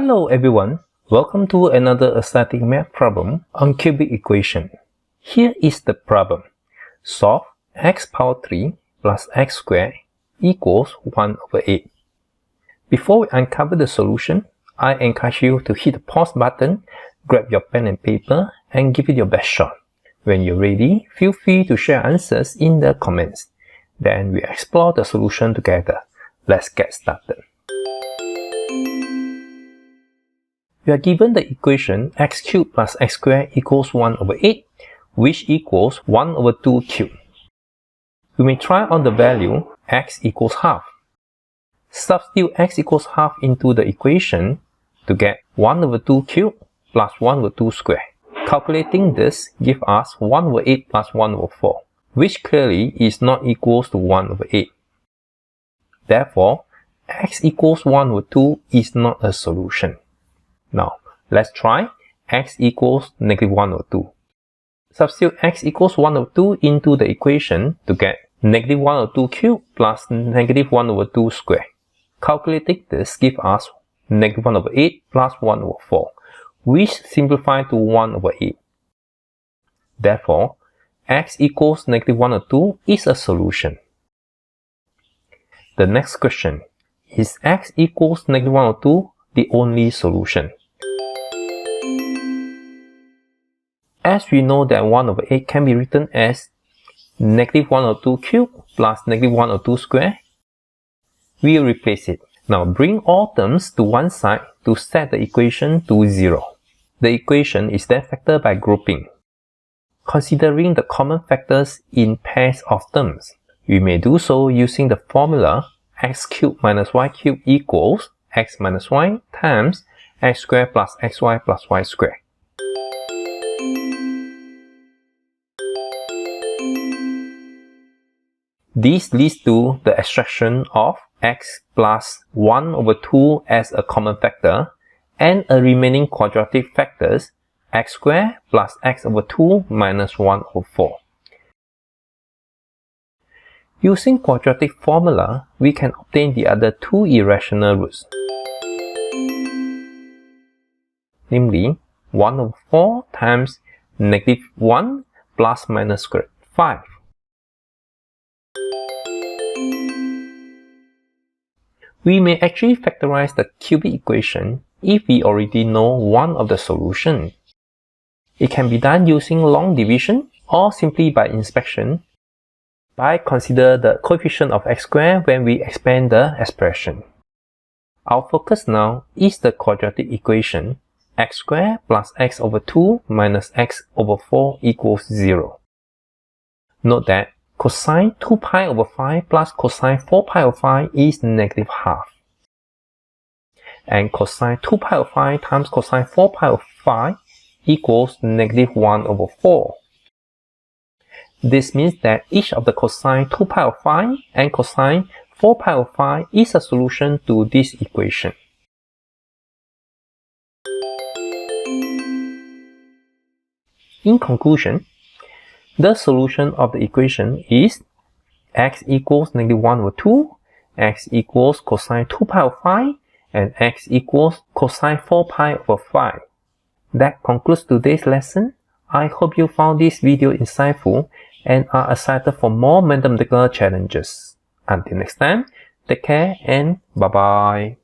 Hello everyone, welcome to another static math problem on cubic equation. Here is the problem. Solve x power 3 plus x squared equals 1 over 8. Before we uncover the solution, I encourage you to hit the pause button, grab your pen and paper, and give it your best shot. When you're ready, feel free to share answers in the comments. Then we explore the solution together. Let's get started. We are given the equation x cubed plus x squared equals 1 over 8, which equals 1 over 2 cubed. We may try on the value x equals half. Substitute x equals half into the equation to get 1 over 2 cubed plus 1 over 2 squared. Calculating this gives us 1 over 8 plus 1 over 4, which clearly is not equals to 1 over 8. Therefore, x equals 1 over 2 is not a solution. Now, let's try x equals negative 1 over 2. Substitute x equals 1 over 2 into the equation to get negative 1 over 2 cubed plus negative 1 over 2 squared. Calculating this gives us negative 1 over 8 plus 1 over 4, which simplifies to 1 over 8. Therefore, x equals negative 1 over 2 is a solution. The next question, is x equals negative 1 over 2 the only solution? As we know that 1 over 8 can be written as negative 1 over 2 cubed plus negative 1 over 2 squared, we will replace it. Now bring all terms to one side to set the equation to 0. The equation is then factored by grouping. Considering the common factors in pairs of terms, we may do so using the formula x cubed minus y cubed equals x minus y times x squared plus xy plus y squared. This leads to the extraction of x plus 1 over 2 as a common factor and a remaining quadratic factors x squared plus x over 2 minus 1 over 4. Using quadratic formula, we can obtain the other two irrational roots, namely 1 over 4 times negative 1 plus minus square root 5. We may actually factorize the cubic equation if we already know one of the solutions. It can be done using long division or simply by inspection by consider the coefficient of x squared when we expand the expression. Our focus now is the quadratic equation x squared plus x over 2 minus x over 4 equals 0. Note that cosine 2 pi over 5 plus cosine 4 pi over 5 is negative half. And cosine 2 pi over 5 times cosine 4 pi over 5 equals negative 1 over 4. This means that each of the cosine 2 pi over 5 and cosine 4 pi over 5 is a solution to this equation. In conclusion, the solution of the equation is x equals negative 1 over 2, x equals cosine 2 pi over 5, and x equals cosine 4 pi over 5. That concludes today's lesson. I hope you found this video insightful and are excited for more mathematical challenges. Until next time, take care and bye-bye.